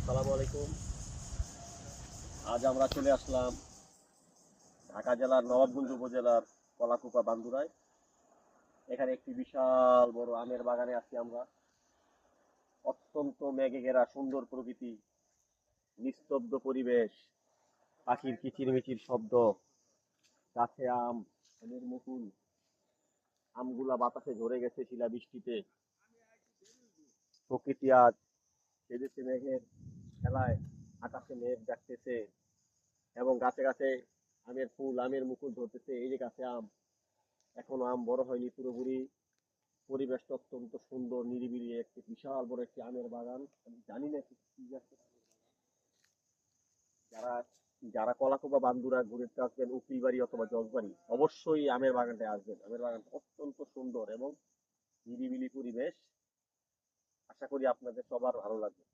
আসসালামু আলাইকুম। আজ আমরা চলে আসলাম ঢাকা জেলার নবাবগঞ্জ উপজেলার কলাকুপা বান্দুরায়। এখানে একটি বিশাল বড় আমের বাগানে আছি আমরা। অত্যন্ত মেঘে ঘেরা সুন্দর প্রকৃতি, নিস্তব্ধ পরিবেশ, পাখির কিচিরমিচির শব্দ, গাছে আম, আমের মুকুল, আমগুলা বাতাসে ঝরে গেছে শিলাবৃষ্টিতে। প্রকৃতি আজ সেদেশে মেঘের খেলায়, আকাশে মেঘ ডাকতেছে এবং গাছে গাছে আমের ফুল, আমের মুকুল ধরতেছে। এই যে গাছে আম, এখনো আম বড় হয়নি পুরোপুরি। পরিবেশটা অত্যন্ত সুন্দর, নিরিবিলি একটি বিশাল বড় একটি আমের বাগান। আমি জানি না কি গাছ। যারা যারা কলাকুপা বান্দুরা ঘুরতে আসবেন উকিলবাড়ি অথবা জজবাড়ি, অবশ্যই আমের বাগানটায় আসবেন। আমের বাগানটা অত্যন্ত সুন্দর এবং নিরিবিলি পরিবেশ। আশা করি আপনাদের সবার ভালো লাগবে।